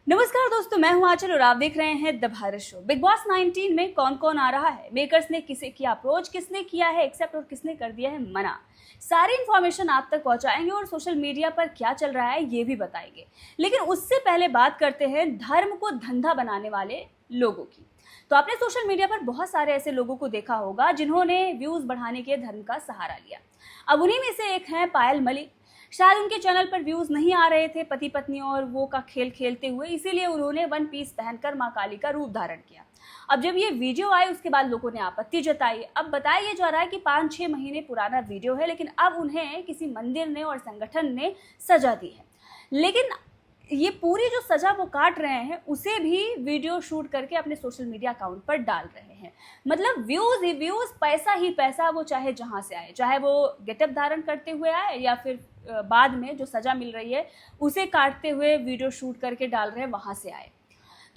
नमस्कार दोस्तों, मैं हूं आंचल और आप देख रहे हैं the Bharat show. Big boss 19 में कौन कौन आ रहा है, मेकर्स ने किसे किया अप्रोच, किसने किया है एक्सेप्ट और किसने कर दिया है मना, सारी इन्फॉर्मेशन आप तक पहुंचाएंगे और सोशल मीडिया पर क्या चल रहा है ये भी बताएंगे। लेकिन उससे पहले बात करते हैं धर्म को धंधा बनाने वाले लोगों की। तो आपने सोशल मीडिया पर बहुत सारे ऐसे लोगों को देखा होगा जिन्होंने व्यूज बढ़ाने के धर्म का सहारा लिया। अब उन्हीं में से एक है पायल मलिक। शायद उनके चैनल पर व्यूज नहीं आ रहे थे पति पत्नी और वो का खेल खेलते हुए, इसीलिए उन्होंने वन पीस पहनकर मां काली का रूप धारण किया। अब जब ये वीडियो आई उसके बाद लोगों ने आपत्ति जताई। अब बताया ये जा रहा है कि 5-6 महीने पुराना वीडियो है, लेकिन अब उन्हें किसी मंदिर ने और संगठन ने सजा दी है। लेकिन ये पूरी जो सजा वो काट रहे हैं उसे भी वीडियो शूट करके अपने सोशल मीडिया अकाउंट पर डाल रहे हैं। मतलब व्यूज ही व्यूज, पैसा ही पैसा, वो चाहे जहां से आए, चाहे वो गेटअप धारण करते हुए आए या फिर बाद में जो सजा मिल रही है उसे काटते हुए वीडियो शूट करके डाल रहे हैं वहां से आए।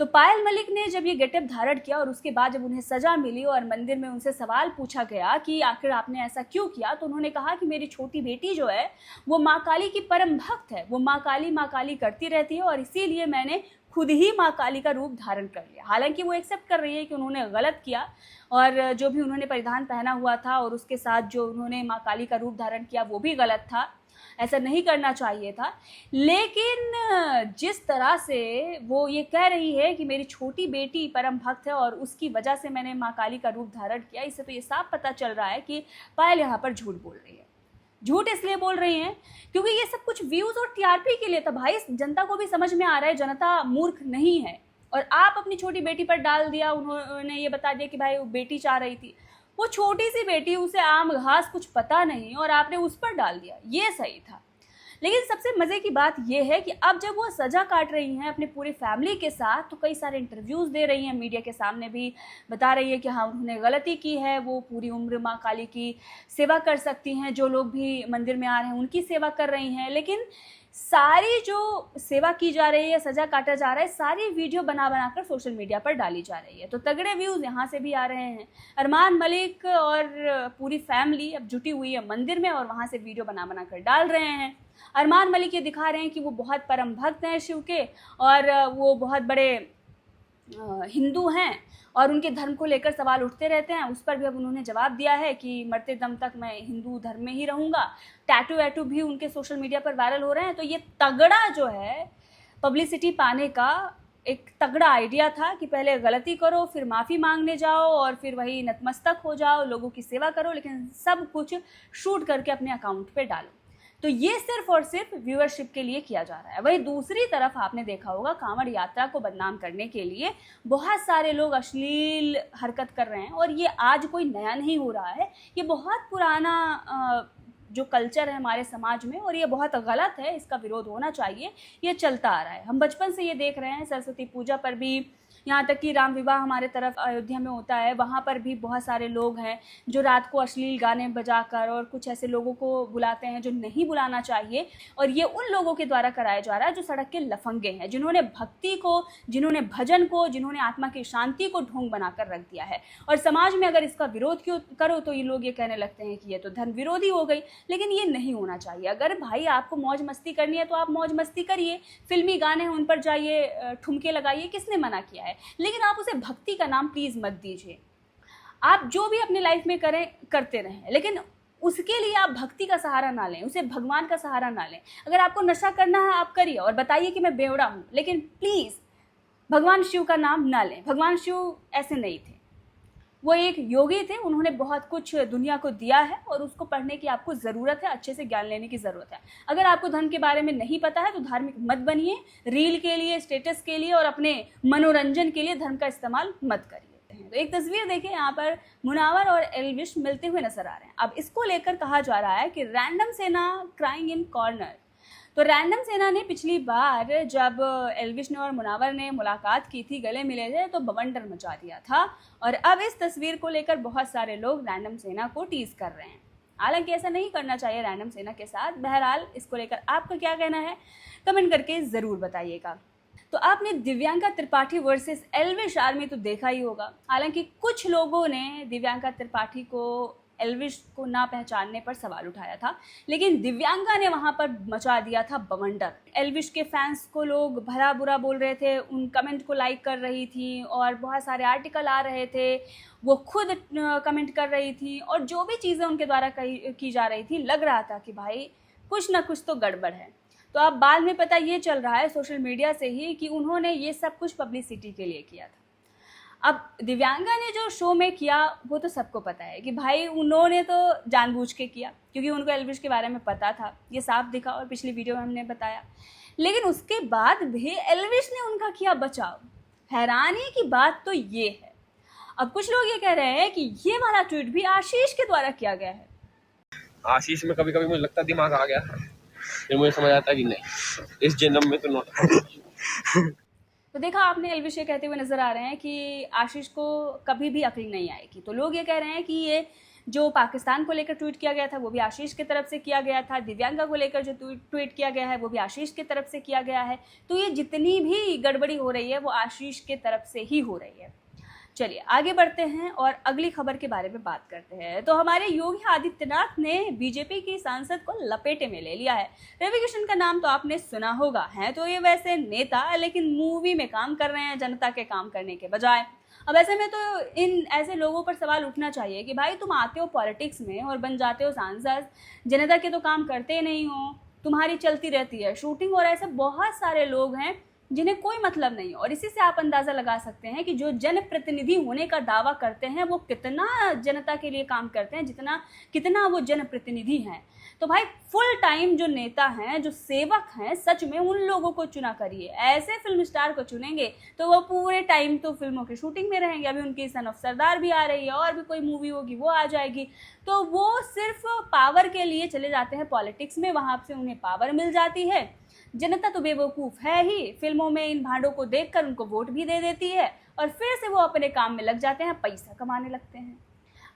तो पायल मलिक ने जब ये गेटअप धारण किया और उसके बाद जब उन्हें सजा मिली और मंदिर में उनसे सवाल पूछा गया कि आखिर आपने ऐसा क्यों किया, तो उन्होंने कहा कि मेरी छोटी बेटी जो है वो माँ काली की परम भक्त है, वो माँ काली करती रहती है और इसीलिए मैंने खुद ही माँ काली का रूप धारण कर लिया। हालांकि वो एक्सेप्ट कर रही है कि उन्होंने गलत किया और जो भी उन्होंने परिधान पहना हुआ था और उसके साथ जो उन्होंने माँ काली का रूप धारण किया वो भी गलत था, ऐसा नहीं करना चाहिए था। लेकिन जिस तरह से वो ये कह रही है कि मेरी छोटी बेटी परम भक्त है और उसकी वजह से मैंने माँ काली का रूप धारण किया, इससे तो ये साफ पता चल रहा है कि पायल यहाँ पर झूठ बोल रही है। झूठ इसलिए बोल रही हैं क्योंकि ये सब कुछ व्यूज और टीआरपी के लिए था। भाई, जनता को भी समझ में आ रहा है जनता मूर्ख नहीं है। और आप अपनी छोटी बेटी पर डाल दिया, उन्होंने ये बता दिया कि भाई वो बेटी चाह रही थी, वो छोटी सी बेटी, उसे आम घास कुछ पता नहीं और आपने उस पर डाल दिया, ये सही था। लेकिन सबसे मजे की बात यह है कि अब जब वो सजा काट रही हैं अपने पूरी फैमिली के साथ, तो कई सारे इंटरव्यूज दे रही हैं, मीडिया के सामने भी बता रही है कि हाँ उन्होंने गलती की है, वो पूरी उम्र माँ काली की सेवा कर सकती हैं, जो लोग भी मंदिर में आ रहे हैं उनकी सेवा कर रही हैं। लेकिन सारी जो सेवा की जा रही है, सजा काटा जा रहा है, सारी वीडियो बना कर सोशल मीडिया पर डाली जा रही है। तो तगड़े व्यूज यहाँ से भी आ रहे हैं। अरमान मलिक और पूरी फैमिली अब जुटी हुई है मंदिर में और वहाँ से वीडियो बना कर डाल रहे हैं। अरमान मलिक ये दिखा रहे हैं कि वो बहुत परम भक्त हैं शिव के और वो बहुत बड़े हिंदू हैं और उनके धर्म को लेकर सवाल उठते रहते हैं। उस पर भी अब उन्होंने जवाब दिया है कि मरते दम तक मैं हिंदू धर्म में ही रहूँगा। टैटू वैटू भी उनके सोशल मीडिया पर वायरल हो रहे हैं। तो ये तगड़ा जो है पब्लिसिटी पाने का एक तगड़ा आइडिया था कि पहले गलती करो, फिर माफ़ी मांगने जाओ और फिर वही नतमस्तक हो जाओ, लोगों की सेवा करो, लेकिन सब कुछ शूट करके अपने अकाउंट पे डालो। तो ये सिर्फ और सिर्फ व्यूअरशिप के लिए किया जा रहा है। वही दूसरी तरफ आपने देखा होगा कांवड़ यात्रा को बदनाम करने के लिए बहुत सारे लोग अश्लील हरकत कर रहे हैं और ये आज कोई नया नहीं हो रहा है, ये बहुत पुराना जो कल्चर है हमारे समाज में और ये बहुत गलत है, इसका विरोध होना चाहिए। ये चलता आ रहा है, हम बचपन से ये देख रहे हैं। सरस्वती पूजा पर भी, यहाँ तक कि राम विवाह हमारे तरफ अयोध्या में होता है, वहाँ पर भी बहुत सारे लोग हैं जो रात को अश्लील गाने बजाकर और कुछ ऐसे लोगों को बुलाते हैं जो नहीं बुलाना चाहिए। और ये उन लोगों के द्वारा कराया जा रहा है जो सड़क के लफंगे हैं, जिन्होंने भक्ति को, जिन्होंने भजन को, जिन्होंने आत्मा की शांति को ढोंग बनाकर रख दिया है। और समाज में अगर इसका विरोध क्यों करो तो ये लोग ये कहने लगते हैं कि ये तो धर्म विरोधी हो गई। लेकिन ये नहीं होना चाहिए। अगर भाई आपको मौज मस्ती करनी है तो आप मौज मस्ती करिए, फिल्मी गाने हैं उन पर जाइए, ठुमके लगाइए, किसने मना किया है। लेकिन आप उसे भक्ति का नाम प्लीज मत दीजिए। आप जो भी अपनी लाइफ में करें करते रहें, लेकिन उसके लिए आप भक्ति का सहारा ना लें, उसे भगवान का सहारा ना लें। अगर आपको नशा करना है आप करिए और बताइए कि मैं बेवड़ा हूं, लेकिन प्लीज भगवान शिव का नाम ना लें। भगवान शिव ऐसे नहीं थे, वो एक योगी थे, उन्होंने बहुत कुछ दुनिया को दिया है और उसको पढ़ने की आपको ज़रूरत है, अच्छे से ज्ञान लेने की ज़रूरत है। अगर आपको धर्म के बारे में नहीं पता है तो धार्मिक मत बनिए, रील के लिए, स्टेटस के लिए और अपने मनोरंजन के लिए धर्म का इस्तेमाल मत करिए। तो एक तस्वीर देखें, यहाँ पर मुनावर और एल्विश मिलते हुए नजर आ रहे हैं। अब इसको लेकर कहा जा रहा है कि रैंडम सेना क्राइंग इन कॉर्नर। तो रैंडम सेना ने पिछली बार जब एल्विश ने और मुनावर ने मुलाकात की थी, गले मिले थे, तो बवंडर मचा दिया था। और अब इस तस्वीर को लेकर बहुत सारे लोग रैंडम सेना को टीज कर रहे हैं। हालांकि ऐसा नहीं करना चाहिए रैंडम सेना के साथ। बहरहाल इसको लेकर आपका क्या कहना है कमेंट करके ज़रूर बताइएगा। तो आपने दिव्यांका त्रिपाठी वर्सेस एल्विश आर्मी तो देखा ही होगा। हालांकि कुछ लोगों ने दिव्यांका त्रिपाठी को एल्विश को ना पहचानने पर सवाल उठाया था, लेकिन दिव्यांगा ने वहां पर मचा दिया था बवंडर। एल्विश के फैंस को लोग भला बुरा बोल रहे थे, उन कमेंट को लाइक कर रही थी और बहुत सारे आर्टिकल आ रहे थे, वो खुद कमेंट कर रही थी और जो भी चीज़ें उनके द्वारा की जा रही थी, लग रहा था कि भाई कुछ ना कुछ तो गड़बड़ है। तो अब बाद में पता ये चल रहा है सोशल मीडिया से ही कि उन्होंने ये सब कुछ पब्लिसिटी के लिए किया था। अब दिव्यांगा ने जो शो में किया वो तो सबको पता है कि भाई उन्होंने तो जानबूझ के किया, क्योंकि उनको एल्विश के बारे में पता था, ये साफ दिखा और पिछली वीडियो में हमने बताया। लेकिन उसके बाद भी एल्विश ने उनका किया बचाव। हैरानी की बात तो ये है, अब कुछ लोग ये कह रहे हैं कि ये वाला ट्वीट भी आशीष के द्वारा किया गया है। आशीष में कभी कभी मुझे लगता है दिमाग आ गया, फिर मुझे समझ आता है कि नहीं, इस जन्म में तो नोट। तो देखा आपने, एल्विश ये कहते हुए नजर आ रहे हैं कि आशीष को कभी भी अकल नहीं आएगी। तो लोग ये कह रहे हैं कि ये जो पाकिस्तान को लेकर ट्वीट किया गया था वो भी आशीष की तरफ से किया गया था, दिव्यांगा को लेकर जो ट्वीट किया गया है वो भी आशीष की तरफ से किया गया है। तो ये जितनी भी गड़बड़ी हो रही है वो आशीष की तरफ से ही हो रही है। चलिए आगे बढ़ते हैं और अगली खबर के बारे में बात करते हैं। तो हमारे योगी आदित्यनाथ ने बीजेपी की सांसद को लपेटे में ले लिया है। रवि किशन का नाम तो आपने सुना होगा, हैं तो ये वैसे नेता, लेकिन मूवी में काम कर रहे हैं जनता के काम करने के बजाय। अब ऐसे में तो इन ऐसे लोगों पर सवाल उठना चाहिए कि भाई तुम आते हो पॉलिटिक्स में और बन जाते हो सांसद, जनता के तो काम करते नहीं हो, तुम्हारी चलती रहती है शूटिंग, और ऐसे बहुत सारे लोग हैं जिन्हें कोई मतलब नहीं। और इसी से आप अंदाज़ा लगा सकते हैं कि जो जनप्रतिनिधि होने का दावा करते हैं वो कितना जनता के लिए काम करते हैं, कितना वो जनप्रतिनिधि हैं। तो भाई फुल टाइम जो नेता हैं, जो सेवक हैं, सच में उन लोगों को चुना करिए। ऐसे फिल्म स्टार को चुनेंगे तो वो पूरे टाइम तो फिल्मों की शूटिंग में रहेंगे। अभी उनकी सन ऑफ सरदार भी आ रही है और भी कोई मूवी होगी वो आ जाएगी। तो वो सिर्फ पावर के लिए चले जाते हैं पॉलिटिक्स में, वहाँ से उन्हें पावर मिल जाती है। जनता तो बेवकूफ़ है ही, फिल्मों में इन भांडों को देखकर उनको वोट भी दे देती है और फिर से वो अपने काम में लग जाते हैं, पैसा कमाने लगते हैं।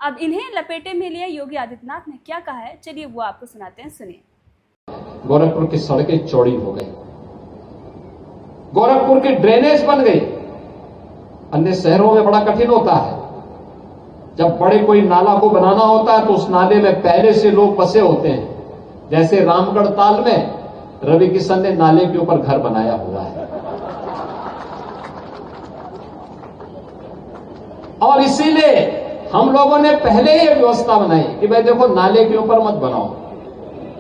अब इन्हें लपेटे में लिए योगी आदित्यनाथ ने क्या कहा है, चलिए वो आपको सुनाते हैं, सुनिए। गोरखपुर की सड़कें चौड़ी हो गई, गोरखपुर की ड्रेनेज बन गई। अन्य शहरों में बड़ा कठिन होता है, जब बड़े कोई नाला को बनाना होता है तो उस नाले में पहले से लोग बसे होते हैं। जैसे रामगढ़ ताल में रवि किशन ने नाले के ऊपर घर बनाया हुआ है, और इसीलिए हम लोगों ने पहले ही व्यवस्था बनाई कि भाई देखो नाले के ऊपर मत बनाओ,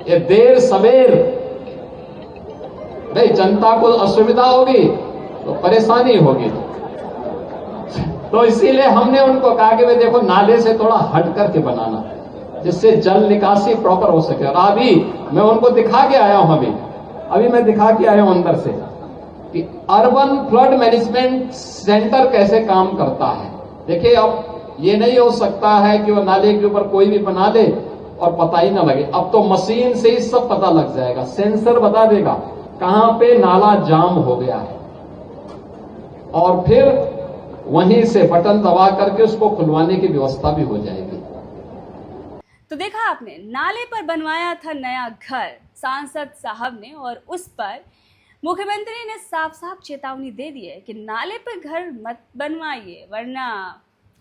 ये देर सवेर भाई जनता को असुविधा होगी तो परेशानी होगी। तो इसीलिए हमने उनको कहा कि भाई देखो नाले से थोड़ा हट करके बनाना, जिससे जल निकासी प्रॉपर हो सके। और अभी मैं उनको दिखा के आया हूं, अभी मैं दिखा के आया हूं अंदर से कि अर्बन फ्लड मैनेजमेंट सेंटर कैसे काम करता है। देखिए अब ये नहीं हो सकता है कि वो नाले के ऊपर कोई भी बना दे और पता ही ना लगे। अब तो मशीन से ही सब पता लग जाएगा, सेंसर बता देगा कहां पे नाला जाम हो गया है, और फिर वहीं से बटन दबा करके उसको खुलवाने की व्यवस्था भी हो जाएगी। तो देखा आपने, नाले पर बनवाया था नया घर सांसद साहब ने, और उस पर मुख्यमंत्री ने साफ साफ चेतावनी दे दी है कि नाले पर घर मत बनवाइए वरना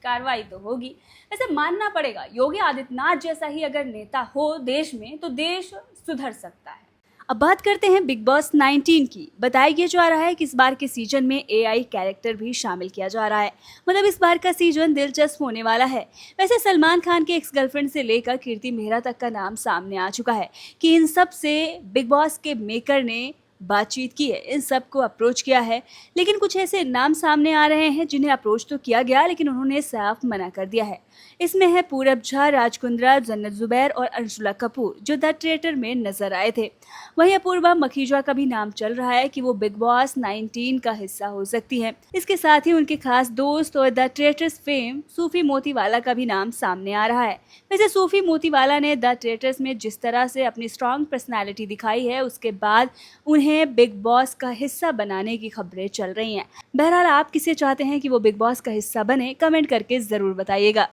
कार्रवाई तो होगी। वैसे मानना पड़ेगा, योगी आदित्यनाथ जैसा ही अगर नेता हो देश में तो देश सुधर सकता है। अब बात करते हैं बिग बॉस 19 की। बताया जा रहा है कि इस बार के सीजन में AI कैरेक्टर भी शामिल किया जा रहा है, मतलब इस बार का सीजन दिलचस्प होने वाला है। वैसे सलमान खान के एक्स गर्लफ्रेंड से लेकर कीर्ति मेहरा तक का नाम सामने आ चुका है कि इन सब से बिग बॉस के मेकर ने बातचीत की है, इन सबको अप्रोच किया है। लेकिन कुछ ऐसे नाम सामने आ रहे हैं जिन्हें अप्रोच तो किया गया लेकिन उन्होंने साफ मना कर दिया है। इसमें है पूरब झा, राज कुंद्रा, जन्नत जुबैर और अंशुला कपूर जो द ट्रेटर में नजर आए थे। वहीं अपूर्वा मखीजा का भी नाम चल रहा है कि वो बिग बॉस 19 का हिस्सा हो सकती है। इसके साथ ही उनके खास दोस्त और द ट्रेटर्स फेम सूफी मोतीवाला का भी नाम सामने आ रहा है। वैसे सूफी मोतीवाला ने द ट्रेटर्स में जिस तरह से अपनी स्ट्रॉन्ग पर्सनैलिटी दिखाई है उसके बाद उन्हें बिग बॉस का हिस्सा बनाने की खबरें चल रही हैं। बहरहाल आप किसे चाहते हैं कि वो बिग बॉस का हिस्सा बने, कमेंट करके जरूर बताइएगा।